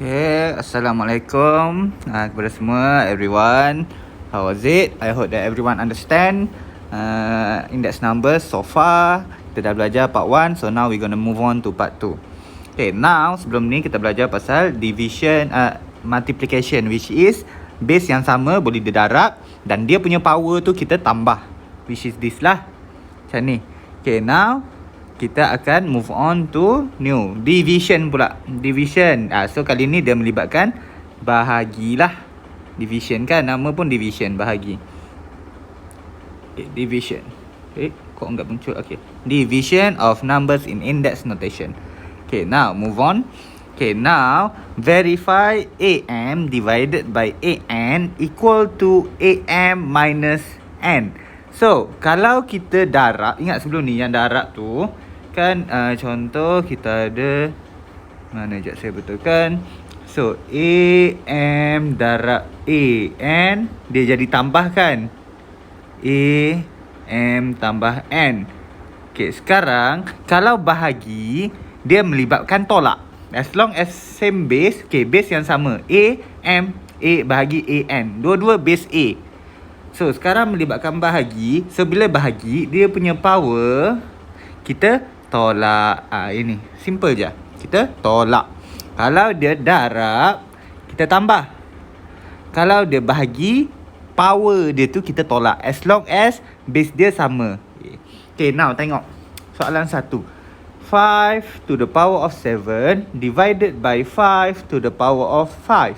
Okay, Assalamualaikum kepada semua, everyone. How was it? I hope that everyone understand index numbers so far. Kita dah belajar part 1, so now we're gonna move on to part 2. Okay, now sebelum ni kita belajar pasal division, multiplication, which is base yang sama boleh didarab dan dia punya power tu kita tambah, which is this lah, macam ni. Okay, now kita akan move on to new division pula. Division. So kali ni dia melibatkan bahagi lah. Division kan, nama pun division, bahagi. Okay, division. Kok enggak muncul? Okay. Division of numbers in index notation. Okay, now move on. Okay, now verify AM divided by AN equal to AM minus N. So, kalau kita darab, ingat sebelum ni yang darab tu kan, contoh kita ada, mana sekejap saya betulkan. So AM darab AN, dia jadi tambah kan, AM tambah N. Okay, sekarang kalau bahagi, dia melibatkan tolak. As long as same base, okay, base yang sama, AM, A bahagi AN, dua-dua base A. So sekarang melibatkan bahagi. So bila bahagi, dia punya power kita tolak. Ini simple je, kita tolak. Kalau dia darab, kita tambah. Kalau dia bahagi, power dia tu kita tolak, as long as base dia sama. Okay, now tengok soalan 1. 5 to the power of 7 divided by 5 to the power of 5.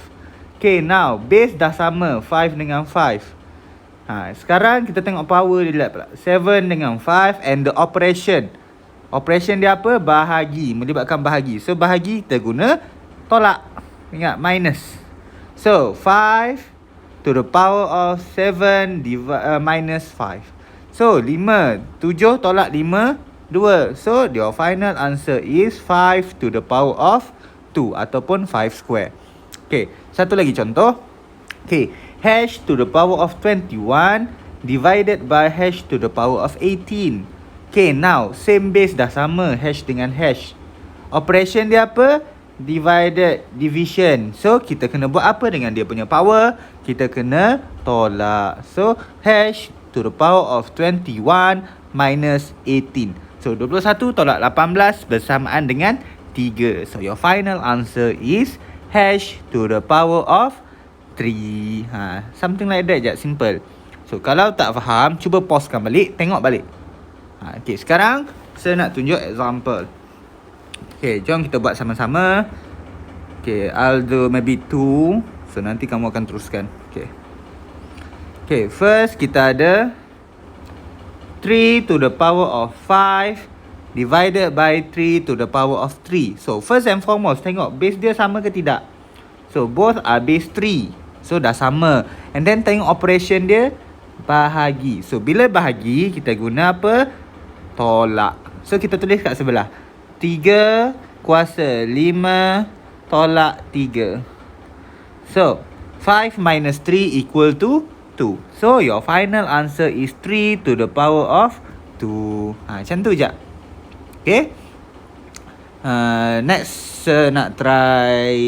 Okay, now base dah sama, 5 dengan 5. Sekarang kita tengok power dia pula, 7 dengan 5, and the operation. Operation dia apa? Bahagi, melibatkan bahagi. So bahagi kita guna tolak. Ingat, minus. So 5 to the power of 7 minus 5. So 5, 7 tolak 5, 2. So your final answer is 5 to the power of 2 ataupun 5 square. Okay, satu lagi contoh. Okay, hash to the power of 21 divided by hash to the power of 18. Okay, now same base dah sama, hash dengan hash. Operation dia apa? Division. So kita kena buat apa dengan dia punya power? Kita kena tolak. So hash to the power of 21 minus 18. So 21 tolak 18 bersamaan dengan 3. So your final answer is hash to the power of 3. Something like that je, simple. So kalau tak faham, cuba pausekan balik, tengok balik. Okay, sekarang saya nak tunjuk example. Okay, jom kita buat sama-sama. Okay, I'll do maybe 2. So nanti kamu akan teruskan. Okay. Okay, first kita ada 3 to the power of 5 divided by 3 to the power of 3. So first and foremost, tengok base dia sama ke tidak. So both are base 3. So dah sama. And then tengok operation dia, bahagi. So bila bahagi, kita guna apa? Tolak. So kita tulis kat sebelah, 3 kuasa 5 tolak 3. So 5 minus 3 equal to 2. So your final answer is 3 to the power of 2. Macam tu je. Okay, next nak try.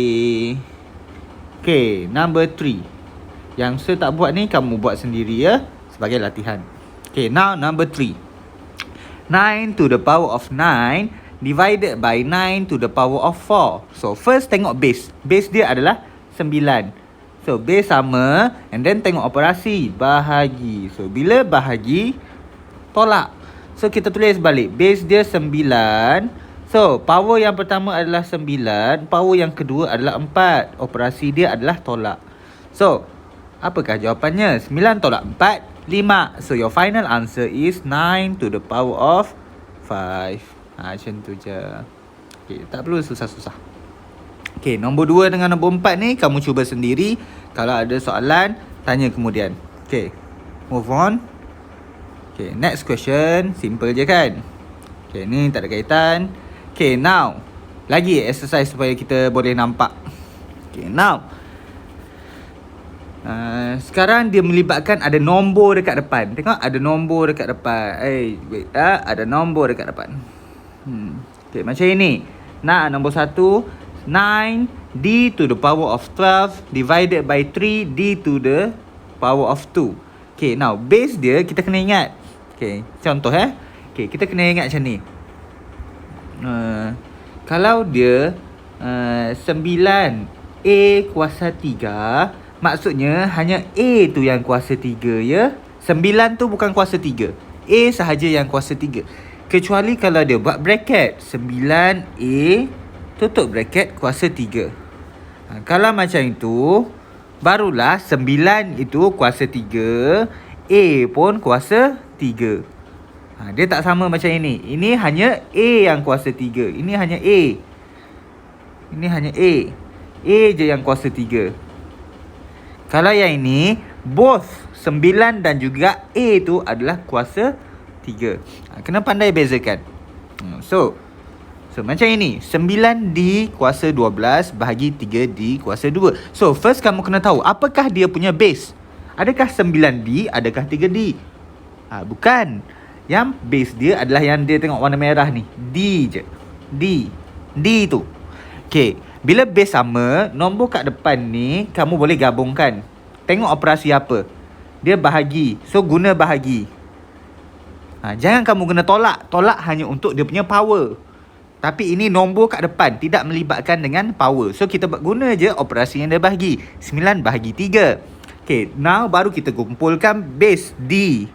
Okay, number 3. Yang saya tak buat ni, kamu buat sendiri ya, sebagai latihan. Okay, now number 3. 9 to the power of 9 divided by 9 to the power of 4. So first tengok base. Base dia adalah 9. So base sama, and then tengok operasi, bahagi. So bila bahagi, tolak. So kita tulis balik, base dia 9. So power yang pertama adalah 9, power yang kedua adalah 4. Operasi dia adalah tolak. So apakah jawapannya? 9 tolak 4, 5. So your final answer is 9 to the power of 5. Macam tu je. Okay, tak perlu susah-susah. Okay, nombor 2 dengan nombor 4 ni kamu cuba sendiri. Kalau ada soalan, tanya kemudian. Okay, move on. Okay, next question. Simple je kan? Okay, ni tak ada kaitan. Okay, now lagi exercise supaya kita boleh nampak. Okay, now sekarang dia melibatkan ada nombor dekat depan. Tengok, ada nombor dekat depan. Wait, ada nombor dekat depan. Okay, macam ini. Nah, nombor 1, 9 D to the power of 12 divided by 3 D to the power of 2. Okay, now base dia kita kena ingat. Okay, contoh Okay, kita kena ingat macam ni. Kalau dia 9 A kuasa 3, maksudnya hanya A tu yang kuasa 3 ya. 9 tu bukan kuasa 3. A sahaja yang kuasa 3. Kecuali kalau dia buat bracket 9A tutup bracket kuasa 3. Kalau macam itu, barulah 9 itu kuasa 3, A pun kuasa 3. Dia tak sama macam ini. Ini hanya A yang kuasa 3. Ini hanya A. Ini hanya A. A je yang kuasa 3. Kalau yang ini, both 9 dan juga A tu adalah kuasa 3. Kena pandai bezakan. So macam ini. 9D kuasa 12 bahagi 3D kuasa 2. So first kamu kena tahu apakah dia punya base. Adakah 9D? Adakah 3D? Bukan. Yang base dia adalah yang dia tengok warna merah ni. D je. D tu. Okay. Bila base sama, nombor kat depan ni kamu boleh gabungkan. Tengok operasi apa. Dia bahagi. So guna bahagi. Jangan kamu guna tolak. Tolak hanya untuk dia punya power. Tapi ini nombor kat depan, tidak melibatkan dengan power. So kita guna je operasi yang dia bahagi. 9 bahagi 3. Okay, now baru kita kumpulkan base D.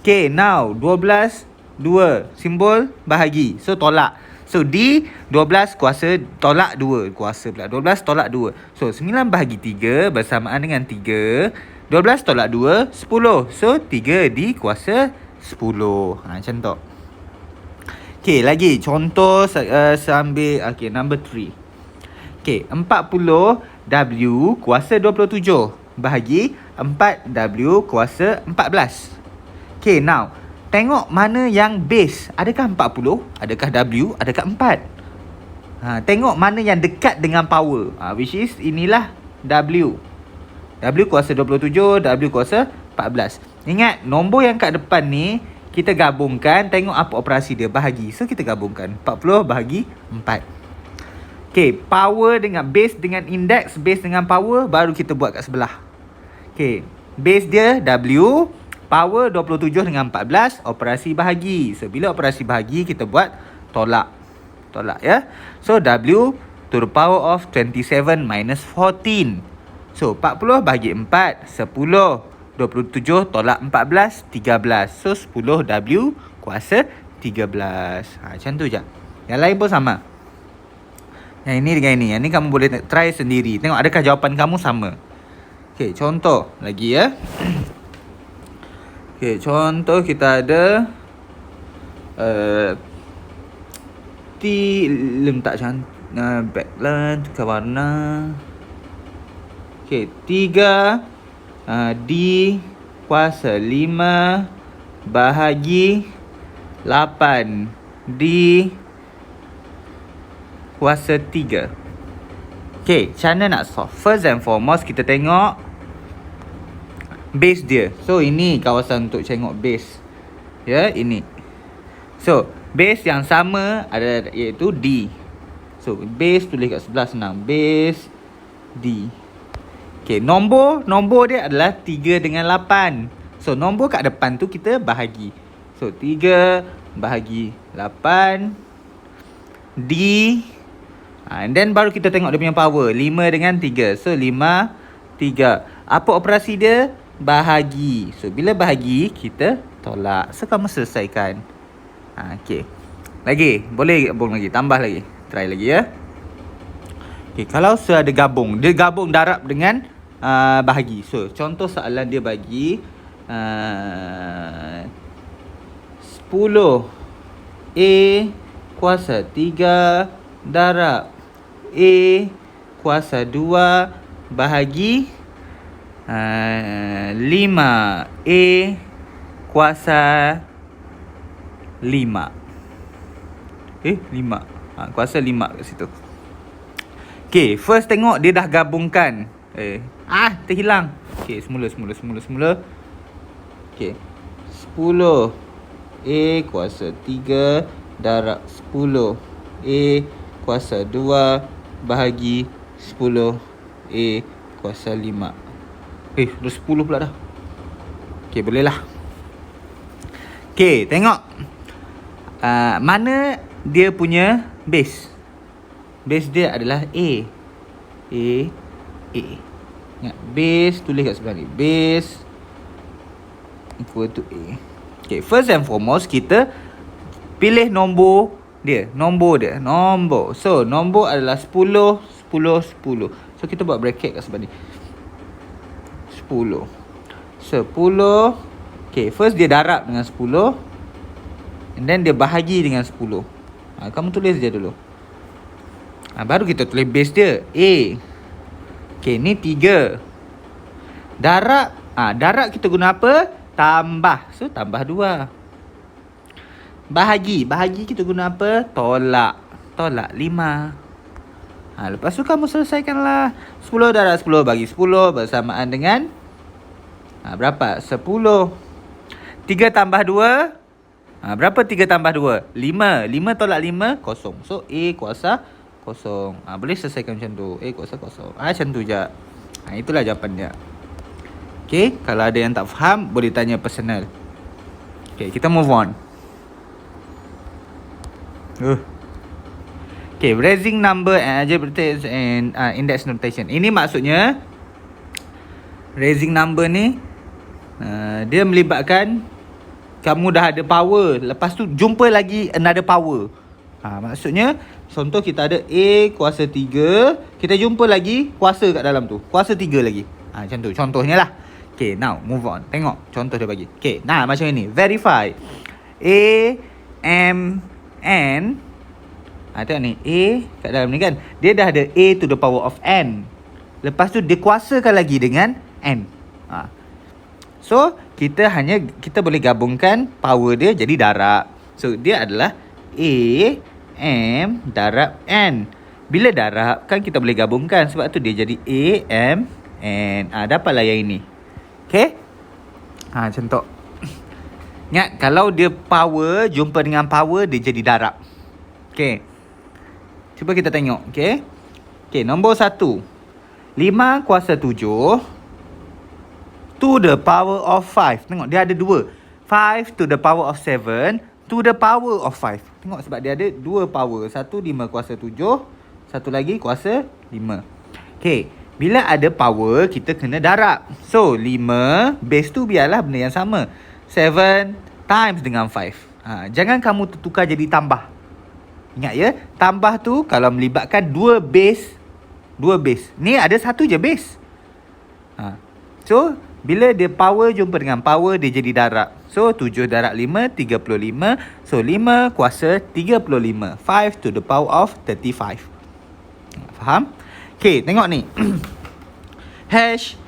Okay, now 12, 2. Simbol bahagi. So tolak. So D 12 kuasa tolak 2. Kuasa pula 12 tolak 2. So 9 bahagi 3 bersamaan dengan 3. 12 tolak 2 10. So 3D kuasa 10. Macam tu. Okay, lagi contoh sambil number 3. Okay, 40W kuasa 27 bahagi 4W kuasa 14. Okay, now tengok mana yang base. Adakah 40? Adakah W? Adakah 4? Tengok mana yang dekat dengan power. Which is inilah W. W kuasa 27, W kuasa 14. Ingat, nombor yang kat depan ni kita gabungkan, tengok apa operasi dia, bahagi. So kita gabungkan 40 bahagi 4. Okay, power dengan base dengan index, base dengan power, baru kita buat kat sebelah. Okay, base dia W, power 27 dengan 14, operasi bahagi. So bila operasi bahagi, kita buat tolak. Tolak ya. So W to the power of 27 minus 14. So 40 bahagi 4, 10. 27 tolak 14, 13. So 10W kuasa 13. Macam tu je. Yang lain pun sama. Yang ini dengan ini. Yang ni kamu boleh try sendiri. Tengok adakah jawapan kamu sama. Okay, contoh lagi ya. Okay, contoh kita ada letak backline, tukar warna. Okay, 3 D kuasa 5 bahagi 8 D kuasa 3. Okay, macam mana nak solve? First and foremost, kita tengok base dia. So, ini kawasan untuk tengok base. Ya, ini. So, base yang sama ada iaitu D. So, base tulis kat sebelah senang. Base D. Okay, nombor dia adalah 3 dengan 8. So, nombor kat depan tu kita bahagi. So, 3 bahagi 8 D. And then baru kita tengok dia punya power. 5 dengan 3. So, 5, 3. Apa operasi dia? Bahagi. So, bila bahagi, kita tolak. So, kamu selesaikan. Okay. Lagi. Boleh gabung lagi. Tambah lagi. Try lagi ya. Okay, kalau sudah ada gabung. Dia gabung darab dengan bahagi. So, contoh soalan dia bagi 10 A kuasa 3 darab A kuasa 2 bahagi 5 A kuasa 5. 5. Kuasa 5 kat situ. Okay, first tengok dia dah gabungkan. Terhilang. Okay, semula. Okay, 10 A kuasa 3 darab 10 A kuasa 2 bahagi 10 A kuasa 5. Dah 10 pula dah. Okay, boleh lah. Okay, tengok mana dia punya base. Base dia adalah A. Ingat, base tulis kat sebelah ni. Base equal to A. Okay, first and foremost, kita pilih nombor dia. So, nombor adalah 10, 10, 10. So, kita buat bracket kat sebelah ni. 10. Okay, first dia darab dengan 10. And then dia bahagi dengan 10. Kamu tulis je dulu. Baru kita tulis base dia. A. Okay, ni 3. Darab. Darab kita guna apa? Tambah. So, tambah 2. Bahagi kita guna apa? Tolak 5. Lepas tu kamu selesaikanlah. 10 darab 10 bagi 10 bersamaan dengan berapa? 10. 3 tambah 2. Berapa 3 tambah 2? 5. 5 tolak 5, kosong. So, A kuasa kosong. Boleh selesaikan macam tu. A kuasa kosong. Macam tu je. Itulah jawapan dia. Okay, kalau ada yang tak faham, boleh tanya personal. Okay, kita move on. Okay, raising number and algebraic and index notation. Ini maksudnya raising number ni dia melibatkan kamu dah ada power, lepas tu jumpa lagi another power. Maksudnya contoh kita ada A kuasa 3, kita jumpa lagi kuasa kat dalam tu, kuasa 3 lagi. Macam tu contohnya lah. Okay, now move on. Tengok contoh dia bagi. Okay, nah macam ini. Verify. A, M, N. Tengok ni. A kat dalam ni kan. Dia dah ada A to the power of N. Lepas tu dia kuasakan lagi dengan N. So, kita boleh gabungkan power dia jadi darab. So, dia adalah A, M, darab N. Bila darab, kan kita boleh gabungkan. Sebab tu dia jadi A, M, N. Dapatlah yang ini. Okay? Macam tu. Ingat, kalau dia power, jumpa dengan power, dia jadi darab. Okay. Cuba kita tengok. Okay. Okay, nombor 1. 5 kuasa 7 to the power of 5. Tengok, dia ada 2. 5 to the power of 7 to the power of 5. Tengok, sebab dia ada 2 power. 1, 5 kuasa 7. Satu lagi kuasa 5. Okay. Bila ada power, kita kena darab. So, 5 base tu biarlah benda yang sama. 7 times dengan 5. Jangan kamu tukar jadi tambah. Ingat ya, tambah tu kalau melibatkan 2 base. Ni ada satu je base. So, bila dia power jumpa dengan power, dia jadi darab. So, 7 darab 5, 35. So, 5 kuasa 35. 5 to the power of 35. Faham? Okay, tengok ni. Hash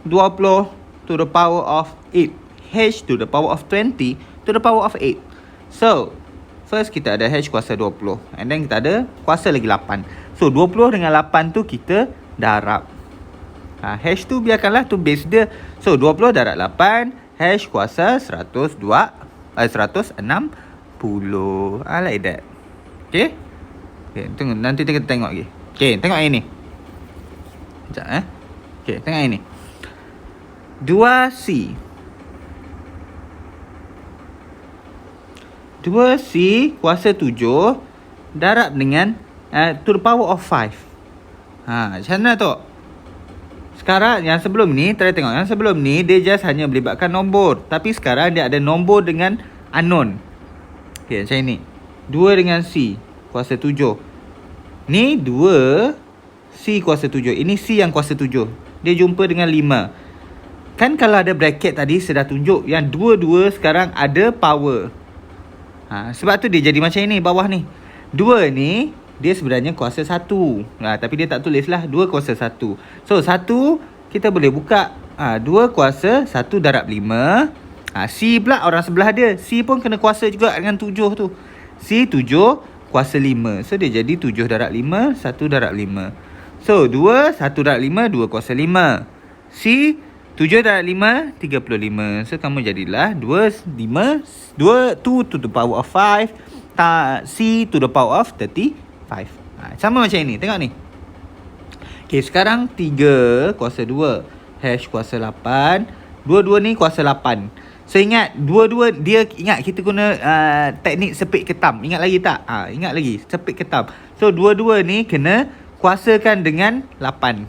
20 to the power of 8. Hash to the power of 20 to the power of 8. So, first kita ada hash kuasa 20. And then kita ada kuasa lagi 8. So, 20 dengan 8 tu kita darab. Hash tu biarkanlah tu base dia. So, 20 darab 8. Hash kuasa 160. Like that. Okay? Okay, tunggu. Nanti kita tengok lagi. Okay, tengok yang ni. Sekejap Okay, tengok yang ni. 2C. 2C kuasa 7 darab dengan to the power of 5. Macam mana tu? Sekarang yang sebelum ni, try tengok. Yang sebelum ni, dia just hanya melibatkan nombor. Tapi sekarang dia ada nombor dengan unknown. Okay, macam ni. 2 dengan C kuasa 7. Ni 2 C kuasa 7. Ini C yang kuasa 7. Dia jumpa dengan 5. Kan kalau ada bracket tadi, saya dah tunjuk yang dua-dua sekarang ada power. Sebab tu dia jadi macam ini bawah ni. 2 ni dia sebenarnya kuasa 1. Tapi dia tak tulis lah 2 kuasa 1. So 1 kita boleh buka 2 kuasa 1 darab 5. C pula orang sebelah dia. C pun kena kuasa juga dengan 7 tu. C 7 kuasa 5. So dia jadi 7 darab 5, 1 darab 5. So 2, 1 darab 5, 2 kuasa 5. C 7 darab 5, 35. So kamu jadilah 2 to the power of 5. C to the power of 35. Sama macam ini. Tengok ni. Okay, sekarang 3 kuasa 2 hash kuasa 8. Dua-dua ni kuasa 8. So ingat, dua-dua dia, ingat kita guna teknik sepit ketam. Ingat lagi tak? Ingat lagi, sepit ketam. So dua-dua ni kena kuasakan dengan 8.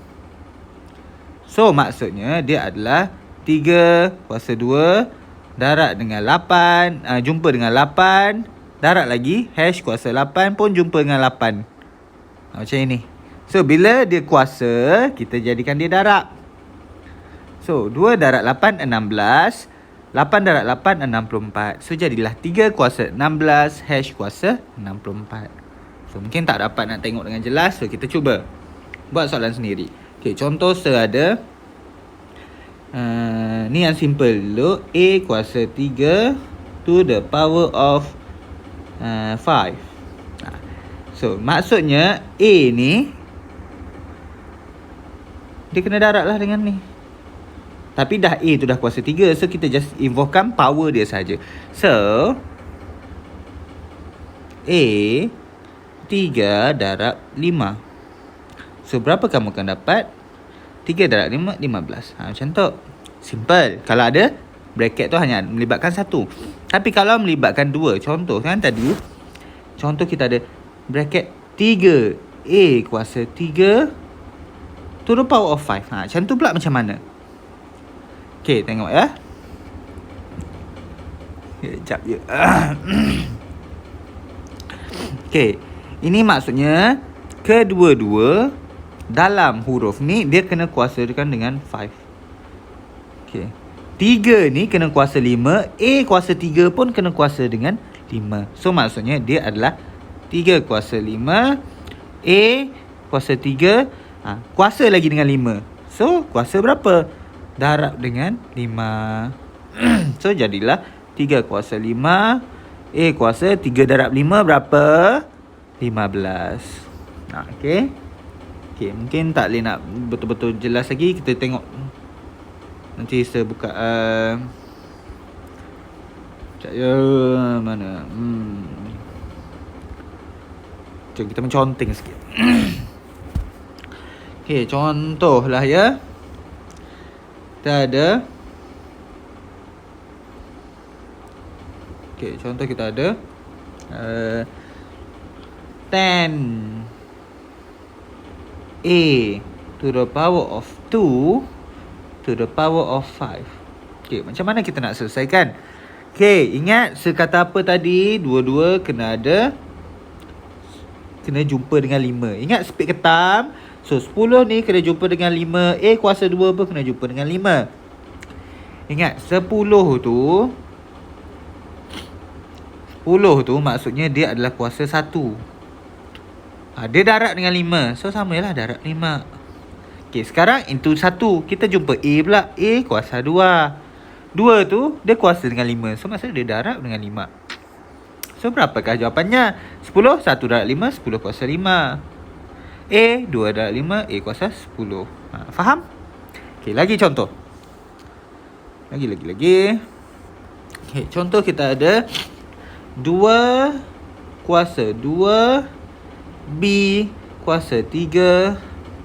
So maksudnya dia adalah 3 kuasa 2 darat dengan 8, jumpa dengan 8, darat lagi hash kuasa 8 pun jumpa dengan 8. Macam ini. So bila dia kuasa, kita jadikan dia darab. So 2 darat 8 16, 8 darat 8 64. So jadilah 3 kuasa 16 hash kuasa 64. So mungkin tak dapat nak tengok dengan jelas. So kita cuba buat soalan sendiri. Okay, contoh serada. Ni yang simple dulu. A kuasa 3 to the power of 5. So maksudnya A ni dia kena darab lah dengan ni. Tapi dah A tu dah kuasa 3. So kita just involvekan power dia saja. So A 3 darab 5. So berapa kamu akan dapat? 3 darab 5 15. Macam tu. Simple. Kalau ada bracket tu hanya melibatkan satu. Tapi kalau melibatkan dua, contoh kan tadi, contoh kita ada bracket 3 A kuasa 3 to the power of 5. Macam tu pula macam mana? Okay, tengok ya. Sekejap je. Okay, ini maksudnya kedua-dua dalam huruf ni dia kena kuasakan dengan 5. Okay, 3 ni kena kuasa 5. A kuasa 3 pun kena kuasa dengan 5. So maksudnya dia adalah 3 kuasa 5. A kuasa 3, kuasa lagi dengan 5. So kuasa berapa? Darab dengan 5. So jadilah 3 kuasa 5. A kuasa 3 darab 5 berapa? 15. Okay. Okay, mungkin tak boleh nak betul-betul jelas lagi. Kita tengok. Nanti saya buka. Sekejap ya. Mana? Jom kita menconteng sikit. Okay, contoh lah ya. Kita ada. Okay, contoh kita ada 10 A to the power of 2 to the power of 5. Okay, macam mana kita nak selesaikan? Okay, ingat sekata apa tadi? Dua-dua kena ada, kena jumpa dengan 5. Ingat split ketam. So 10 ni kena jumpa dengan 5. A kuasa 2 pun kena jumpa dengan 5. Ingat 10 tu maksudnya dia adalah kuasa 1. Dia darab dengan 5. So samalah darab 5. Okay, sekarang into 1. Kita jumpa A pula. A kuasa 2. 2 tu dia kuasa dengan 5. So maksudnya dia darab dengan 5. So berapakah jawapannya? 10, 1 darab 5, 10 kuasa 5. A, 2 darab 5, A kuasa 10. Faham? Okay, lagi contoh. Lagi. Okay, contoh kita ada 2 kuasa 2 B kuasa 3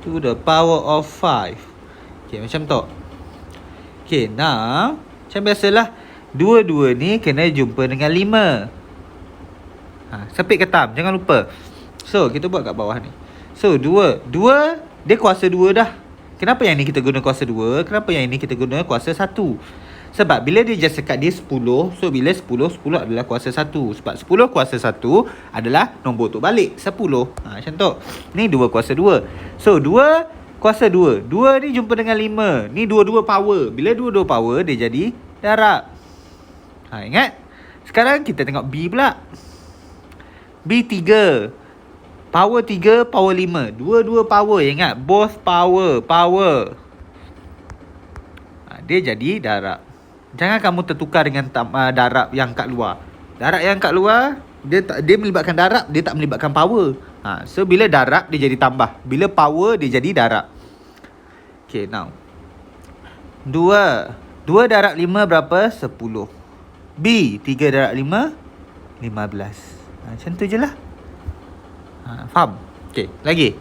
to the power of 5. Okay, macam tu. Okay, now macam biasalah, dua-dua ni kena jumpa dengan 5. Sepit ketam, jangan lupa. So kita buat kat bawah ni. So 2 dia kuasa 2 dah. Kenapa yang ni kita guna kuasa 2? Kenapa yang ini kita guna kuasa 1? Sebab bila dia just sekat dia 10. So bila 10 adalah kuasa 1. Sebab 10 kuasa 1 adalah nombor tu balik 10. Macam tu. Ni 2 kuasa 2. So 2 kuasa 2. 2 ni jumpa dengan 5. Ni 2 power. Bila 2 power dia jadi darab. Ingat? Sekarang kita tengok B pula. B 3. Power 3, power 5. 2 power. Ingat, both power. Dia jadi darab. Jangan kamu tertukar dengan darab yang kat luar. Darab yang kat luar, dia melibatkan darab, dia tak melibatkan power. So bila darab dia jadi tambah. Bila power dia jadi darab. Okay, now 2 darab 5 berapa? 10. B 3 darab 5 15. Macam tu je lah. Faham? Okay, lagi.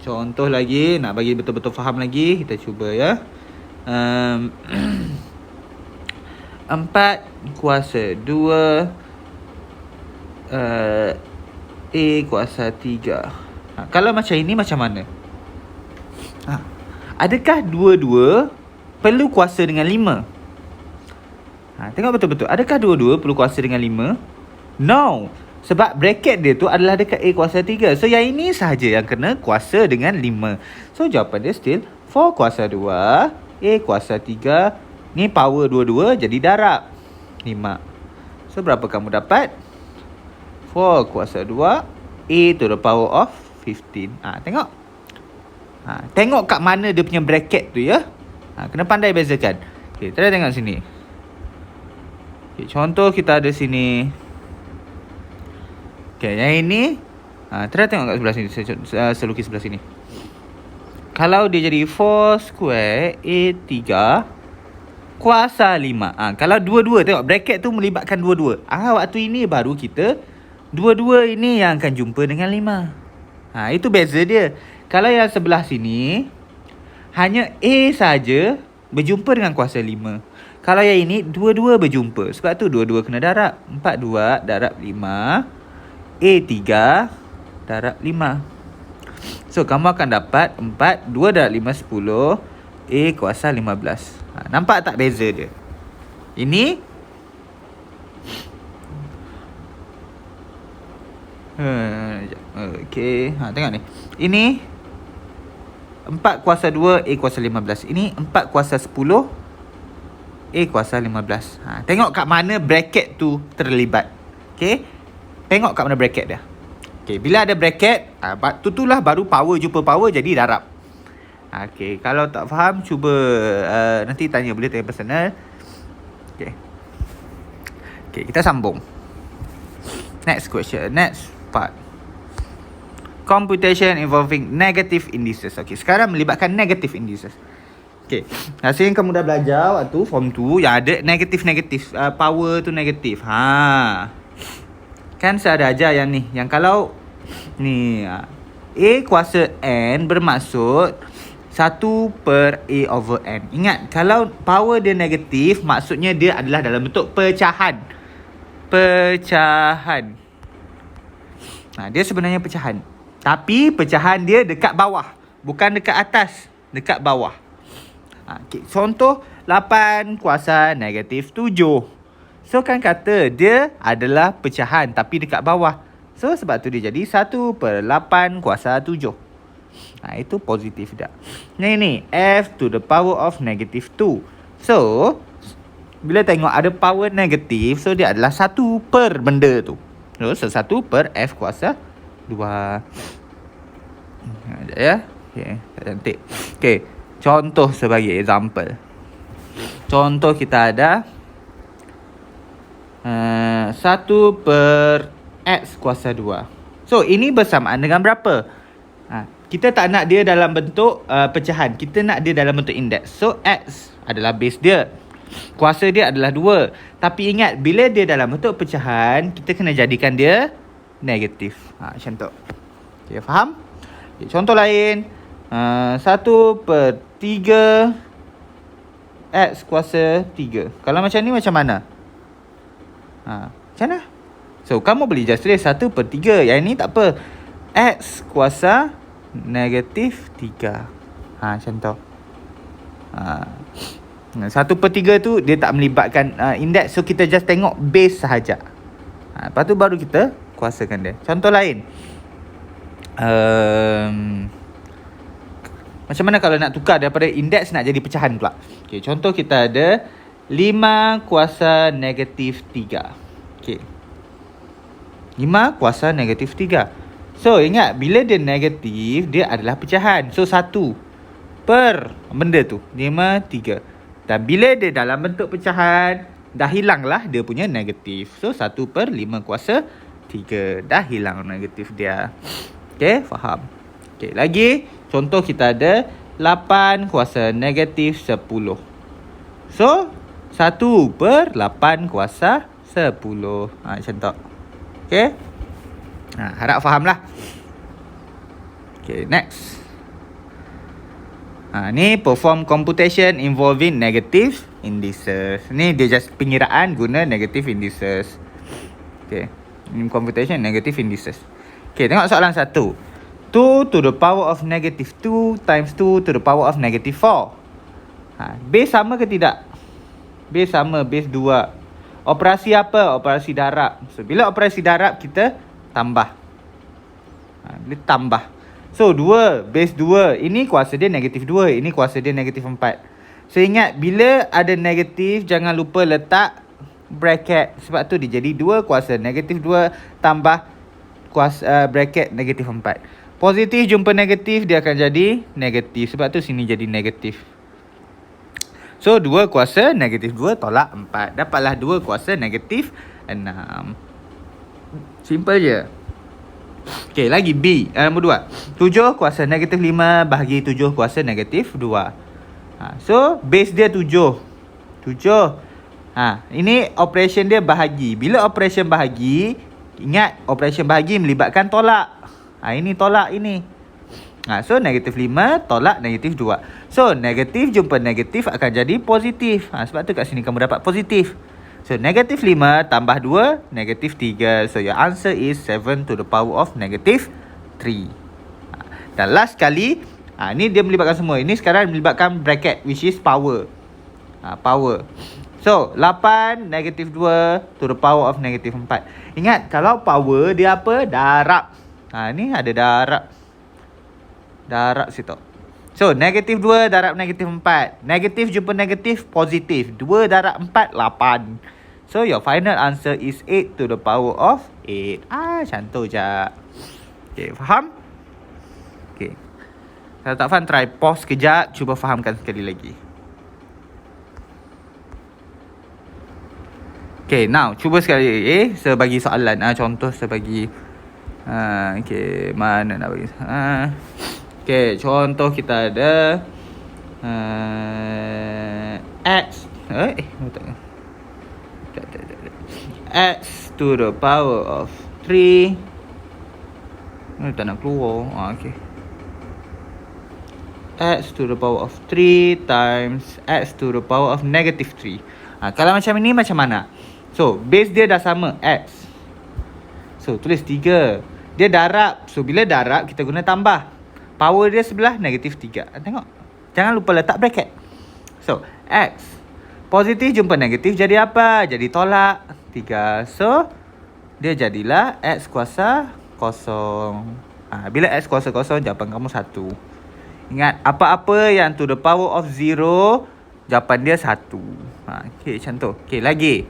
Contoh lagi, nak bagi betul-betul faham lagi, kita cuba ya. 4 kuasa 2 A kuasa 3. Kalau macam ini macam mana? Adakah dua-dua perlu kuasa dengan 5? Tengok betul-betul. Adakah dua-dua perlu kuasa dengan 5? No. Sebab bracket dia tu adalah dekat A kuasa 3. So yang ini sahaja yang kena kuasa dengan 5. So jawapan dia still 4 kuasa 2 A kuasa 3. Ni power dua-dua jadi darab 5. So berapa kamu dapat? 4 kuasa 2 A to the power of 15. Tengok. Tengok kat mana dia punya bracket tu ya. Kena pandai bezakan. Okay, kita tengok sini. Okay, contoh kita ada sini. Okay, yang ini kita tengok kat sebelah sini. Saya lukis sebelah sini. Kalau dia jadi 4 square A3 kuasa 5. Kalau dua-dua, tengok bracket tu melibatkan dua-dua. Waktu ini baru kita dua-dua ini yang akan jumpa dengan 5. Itu beza dia. Kalau yang sebelah sini hanya A saja berjumpa dengan kuasa 5. Kalau yang ini dua-dua berjumpa. Sebab tu dua-dua kena darab. 4 2 darab 5 A3 darab 5. So kamu akan dapat 4 2 darab 5 10 A kuasa 15. Nampak tak beza dia? Ini okay. Tengok ni. Ini 4 kuasa 2 A kuasa 15. Ini 4 kuasa 10 A kuasa 15. Tengok kat mana bracket tu terlibat. Okay. Tengok kat mana bracket dia. Okay. Bila ada bracket, itulah baru power jumpa power jadi darab. Okay. Kalau tak faham, cuba nanti tanya. Boleh tanya personal. Okay. Okay. Kita sambung. Next question. Next part. Computation involving negative indices. Okay, sekarang melibatkan negative indices. Okay, hasil yang kamu dah belajar waktu form 2 yang ada negatif-negatif, power tu negatif. Kan saya ada ajar yang ni, yang kalau ni A kuasa N bermaksud 1 per A over N. Ingat, kalau power dia negatif, maksudnya dia adalah dalam bentuk pecahan. Pecahan. Dia sebenarnya pecahan. Tapi pecahan dia dekat bawah, bukan dekat atas, dekat bawah. Okay. Contoh 8 kuasa negatif 7. So kan kata dia adalah pecahan tapi dekat bawah. So sebab tu dia jadi 1 per 8 kuasa 7. Itu positif dah. Ni F to the power of negative 2. So bila tengok ada power negatif, so dia adalah 1 per benda tu. So 1 per F kuasa 2. Sekejap ya. Okay, cantik. Okay, contoh sebagai example. Contoh kita ada 1 per X kuasa 2. So ini bersamaan dengan berapa? Kita tak nak dia dalam bentuk pecahan. Kita nak dia dalam bentuk indeks. So X adalah base dia. Kuasa dia adalah 2. Tapi ingat, bila dia dalam bentuk pecahan, kita kena jadikan dia negatif. Macam tu. Okay, faham? Okay, contoh lain. 1 per 3 X kuasa 3. Kalau macam ni macam mana? Macam mana? So, kamu boleh just tulis 1 per 3. Yang ni tak apa. X kuasa negatif 3. Macam tu. 1 per 3 tu dia tak melibatkan indeks. So kita just tengok base sahaja. Lepas tu baru kita kuasakan dia. Contoh lain, macam mana kalau nak tukar daripada indeks nak jadi pecahan pula? Okay, contoh kita ada 5 kuasa negatif 3. Okay, 5 kuasa negatif 3. So ingat, bila dia negatif, dia adalah pecahan. So 1 per benda tu 5, 3. Dan bila dia dalam bentuk pecahan, dah hilanglah dia punya negatif. So 1 per 5 kuasa 3. Dah hilang negatif dia. Okay, faham? Okay, lagi contoh kita ada 8 kuasa negatif 10. So 1 per 8 kuasa 10. Macam tu. Okay, harap faham lah. Okay, next. Ni perform computation involving negative indices. Ni dia just pengiraan guna negative indices. Okay. Computation negative indices. Okay, tengok soalan 1. 2 to the power of negative 2 times 2 to the power of negative 4. Base sama ke tidak? Base sama, base 2. Operasi apa? Operasi darab. So, bila operasi darab, kita tambah. Bila tambah. So, 2, base 2. Ini kuasa dia negatif 2. Ini kuasa dia negatif 4. So, ingat, bila ada negatif, jangan lupa letak bracket. Sebab tu dia jadi 2 kuasa negatif 2 tambah kuasa bracket negatif 4. Positif jumpa negatif, dia akan jadi negatif. Sebab tu sini jadi negatif. So, 2 kuasa negatif 2 tolak 4. Dapatlah 2 kuasa negatif 6. Simple je. Okay, lagi B. Nombor 2. 7 kuasa negatif 5 bahagi 7 kuasa negatif 2. So, base dia 7. 7. Ini operation dia bahagi. Bila operation bahagi, ingat operation bahagi melibatkan tolak. Ini tolak ini. So, negatif 5 tolak negatif 2. So, negatif jumpa negatif akan jadi positif. Sebab tu kat sini kamu dapat positif. So, negatif 5 tambah 2, negatif 3. So, your answer is 7 to the power of negative 3. Dan last kali, ni dia melibatkan semua. Ini sekarang melibatkan bracket, which is power. Power. So, 8 negatif 2 to the power of negatif 4. Ingat, kalau power dia apa? Darab. Ni ada darab. Darab situ. So, negatif 2 darab negatif 4. Negatif jumpa negatif, positif. 2 darab 4, 8. So, your final answer is 8 to the power of 8. Macam tu je. Okay, faham? Okay. Kalau tak faham, try pause kejap. Cuba fahamkan sekali lagi. Okay, now. Cuba sekali lagi. Sebagi soalan. Contoh sebagi. Okay, mana nak bagi? Okay, contoh kita ada X X to the power of 3. Tak nak keluar. Okay. X to the power of 3 times X to the power of negative 3. Kalau macam ini macam mana? So, base dia dah sama, X. So, tulis 3. Dia darab. So, bila darab, kita guna tambah. Power dia sebelah negatif 3. Tengok. Jangan lupa letak bracket. So, X. Positif jumpa negatif jadi apa? Jadi tolak 3. So, dia jadilah X kuasa kosong. Bila X kuasa kosong, jawapan kamu 1. Ingat, apa-apa yang to the power of 0, jawapan dia 1. Okay, macam tu. Okay, lagi.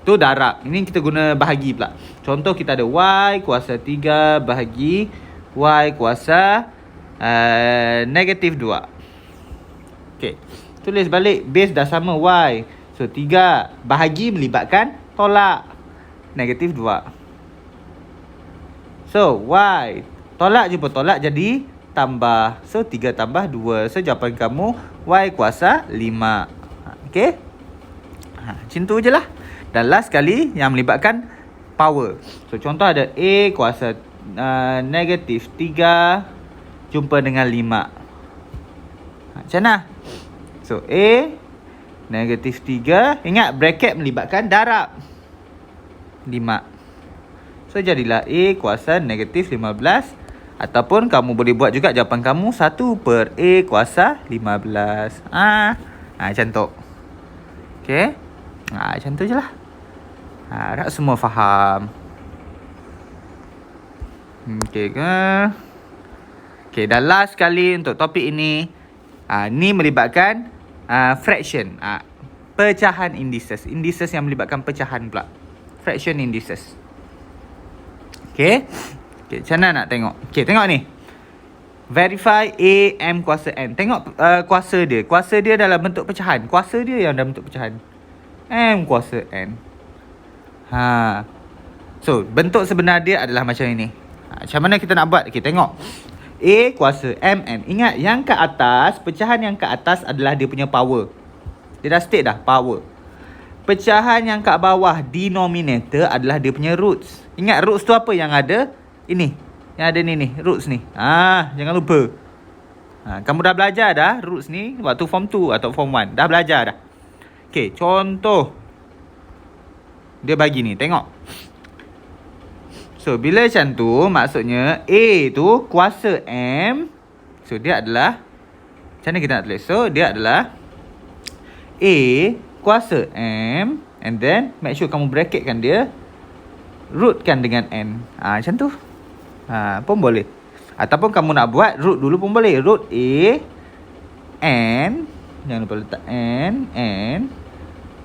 Tu darab. Ini kita guna bahagi pula. Contoh kita ada Y kuasa 3 bahagi Y kuasa negatif 2. Okay. Tulis balik. Base dah sama Y. So, 3 bahagi melibatkan tolak. Negatif 2. So, Y. Tolak jumpa tolak jadi tambah. So, 3 tambah 2. So, jawapan kamu Y kuasa 5. Okay. Macam tu je lah. Dan last kali yang melibatkan power. So, contoh ada A kuasa negatif 3 jumpa dengan 5. Macam mana? So, A negatif 3. Ingat, bracket melibatkan darab 5. So, jadilah A kuasa negatif 15. Ataupun kamu boleh buat juga jawapan kamu 1 per A kuasa 15. Macam tu. Okay. Macam tu je lah. Harap semua faham. Okay ke? Okay, dan last kali untuk topik ini. Ni melibatkan fraction. Pecahan indices. Indices yang melibatkan pecahan pula. Fraction indices. Okay. Okay, macam mana nak tengok? Okay, tengok ni. Verify A, M kuasa N. Tengok kuasa dia. Kuasa dia dalam bentuk pecahan. Kuasa dia yang dalam bentuk pecahan. M kuasa N. So, bentuk sebenar dia adalah macam ini. Macam mana kita nak buat? Okay, tengok. A kuasa M, N. Ingat, yang ke atas, pecahan yang ke atas adalah dia punya power. Dia dah state dah, power. Pecahan yang kat bawah, denominator, adalah dia punya roots. Ingat, roots tu apa yang ada? Ini. Yang ada ni, roots ni. Jangan lupa. Kamu dah belajar dah roots ni waktu form 2 atau form 1. Dah belajar dah. Okay, contoh. Dia bagi ni, tengok. So, bila macam tu, maksudnya A tu kuasa M. So, dia adalah, macam mana kita nak tulis? So, dia adalah A kuasa M. And then, make sure kamu bracketkan dia. Rootkan dengan N. Macam tu. Pun boleh. Ataupun kamu nak buat root dulu pun boleh. Root A N. Jangan lupa letak N.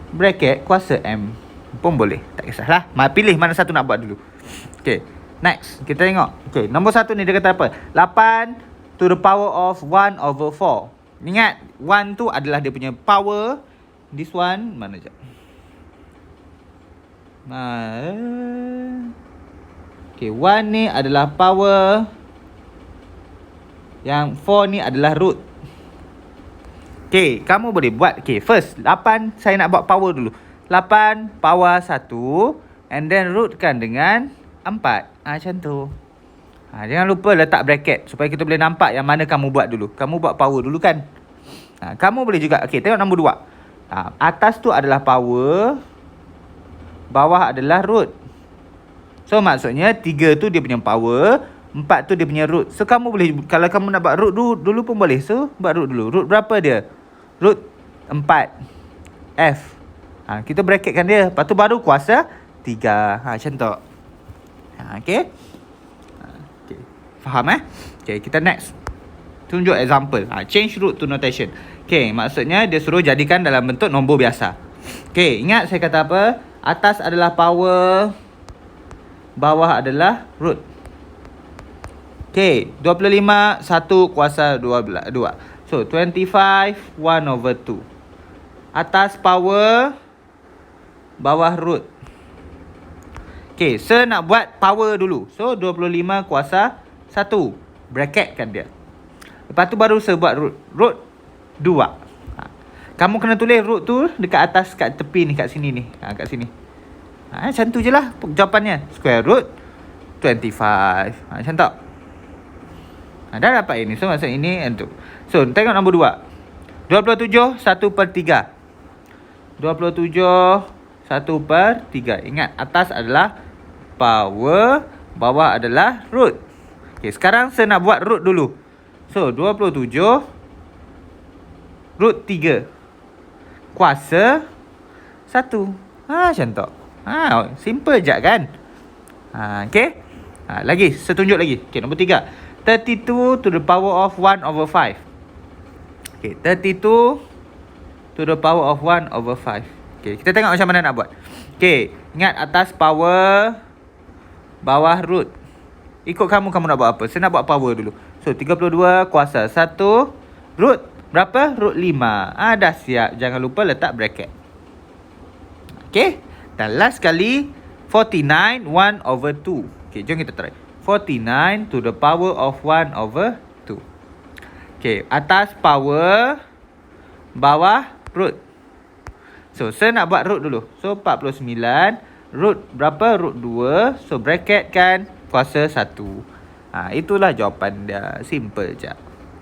Bracket kuasa M. Pun boleh. Tak kisahlah. Pilih mana satu nak buat dulu. Okay, next. Kita tengok. Okay, nombor 1 ni dia kata apa? 8 to the power of 1/4. Ingat, 1 tu adalah dia punya power. This one, mana sekejap. Okay, 1 ni adalah power. Yang 4 ni adalah root. Okay, kamu boleh buat. Okay, first, 8 saya nak buat power dulu. 8 power 1. And then rootkan dengan 4. Macam tu. Jangan lupa letak bracket supaya kita boleh nampak yang mana kamu buat dulu. Kamu buat power dulu kan. Kamu boleh juga. Okay, tengok nombor 2. Atas tu adalah power. Bawah adalah root. So maksudnya 3 tu dia punya power. 4 tu dia punya root. So kamu boleh, kalau kamu nak buat root dulu pun boleh. So buat root dulu. Root berapa dia? Root 4 F. Kita bracketkan dia. Lepas tu baru kuasa 3. Macam tu. Okay. Okay. Faham Okay, kita next. Tunjuk example. Change root to notation. Okay, maksudnya dia suruh jadikan dalam bentuk nombor biasa. Okay, ingat saya kata apa? Atas adalah power. Bawah adalah root. Okay, 25 1 kuasa 2. So, 25 1/2. Atas power. Bawah root. Okay, saya nak buat power dulu. So, 25 kuasa 1. Bracketkan dia. Lepas tu baru saya buat root. Root 2. Kamu kena tulis root tu dekat atas, kat tepi ni, kat sini ni. Kat sini. Macam tu je lah jawapannya. Square root 25. Macam tu. Dah dapat ini. So, maksud ini untuk. So, tengok nombor 2. 27 1/3. 27 1/3. Ingat, atas adalah power, bawah adalah root. Okay, sekarang saya nak buat root dulu. So, 27 root 3 kuasa 1. Macam tu. Simple je kan. Okay. Lagi, saya tunjuk lagi. Okay, nombor 3. 32 to the power of 1/5. Okay, 32 to the power of 1/5. Okay, kita tengok macam mana nak buat. Okay, ingat atas power, bawah root. Ikut kamu nak buat apa? Saya nak buat power dulu. So, 32 kuasa 1. Root berapa? Root 5. Dah siap. Jangan lupa letak bracket. Okay. Dan last sekali, 49 1/2. Okay, jom kita try. 49 to the power of 1/2. Okay, atas power, bawah root. So, saya nak buat root dulu. So, 49. Root berapa? Root 2. So, bracket kan kuasa 1. Itulah jawapan dia. Simple je.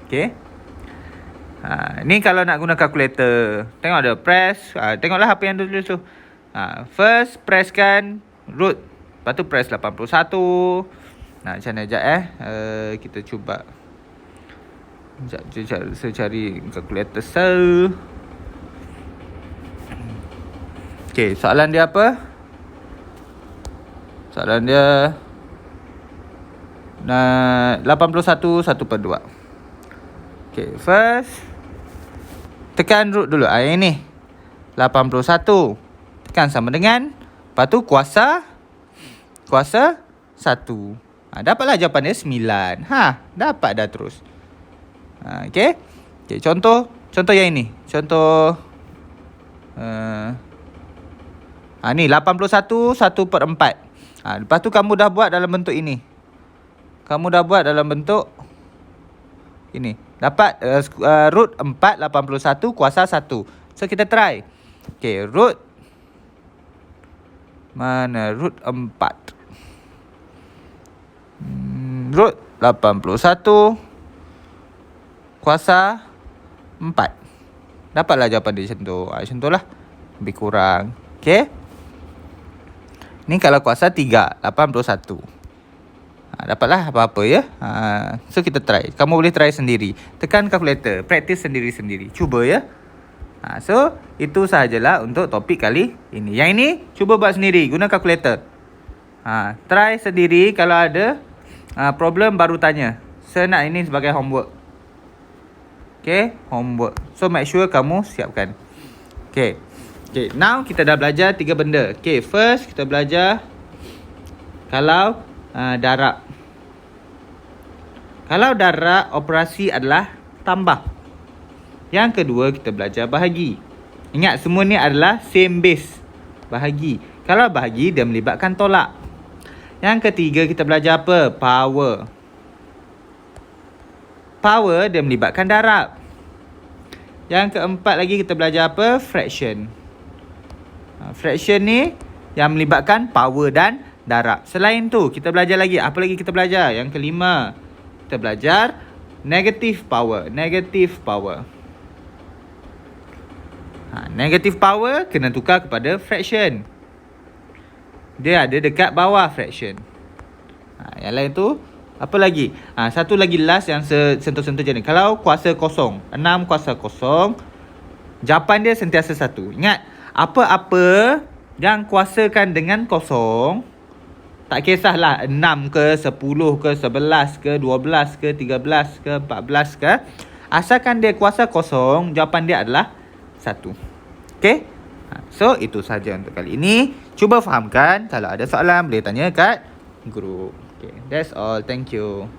Okay. Ni kalau nak guna kalkulator. Tengok ada press. Tengoklah apa yang dia tulis tu. First, presskan root. Lepas tu press 81. Macam mana sekejap kita cuba. Sekejap, saya cari kalkulator saya. Okay, soalan dia apa? Soalan dia 81 1/2. Okay, first tekan root dulu. Yang ni 81. Tekan sama dengan, lepas tu kuasa 1. Dapatlah jawapan dia 9. Dapat dah terus. Okay. Okay, contoh yang ini. Contoh ni 81 1/4. Lepas tu kamu dah buat dalam bentuk ini. Kamu dah buat dalam bentuk ini. Dapat root 4 81 kuasa 1. So kita try. Okay, root mana root 4? Root 81 kuasa 4. Dapatlah jawapan dia macam tu. Macam tu lah. Lebih kurang. Okay. Ni kalau kuasa 3, 81. Dapatlah apa-apa ya. So kita try. Kamu boleh try sendiri. Tekan calculator. Practice sendiri-sendiri. Cuba ya. So itu sahajalah untuk topik kali ini. Yang ini cuba buat sendiri. Guna calculator. Try sendiri. Kalau ada problem baru tanya. Saya nak ini sebagai homework. Okay. Homework. So make sure kamu siapkan. Okay. Okay. Now kita dah belajar 3 benda. Okay. First kita belajar kalau darab. Kalau darab, operasi adalah tambah. Yang kedua, kita belajar bahagi. Ingat, semua ni adalah same base. Bahagi. Kalau bahagi, dia melibatkan tolak. Yang ketiga, kita belajar apa? Power. Power, dia melibatkan darab. Yang keempat lagi, kita belajar apa? Fraction. Fraction ni yang melibatkan power dan darab. Selain tu, kita belajar lagi. Apa lagi kita belajar? Yang kelima, kita belajar negative power. Negative power. Negative power kena tukar kepada fraction. Dia ada dekat bawah fraction. Yang lain tu, apa lagi? Satu lagi last yang sentuh-sentuh je ni. Kalau kuasa kosong, 6 kuasa kosong, jawapan dia sentiasa 1. Ingat, apa-apa yang kuasakan dengan kosong, tak kisahlah 6 ke, 10 ke, 11 ke, 12 ke, 13 ke, 14 ke. Asalkan dia kuasa kosong, jawapan dia adalah 1. Okay? So, itu sahaja untuk kali ini. Cuba fahamkan. Kalau ada soalan, boleh tanya kat grup. Okay, that's all. Thank you.